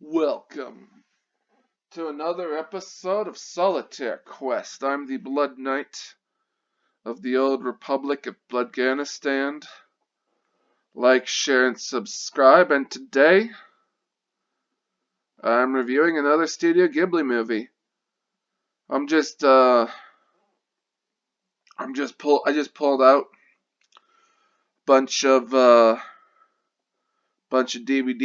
Welcome to another episode of Solitaire Quest. I'm the Blood Knight of the old Republic of Bloodganistan. Like, share, and subscribe. And today, I'm reviewing another Studio Ghibli movie. I just pulled out bunch of DVD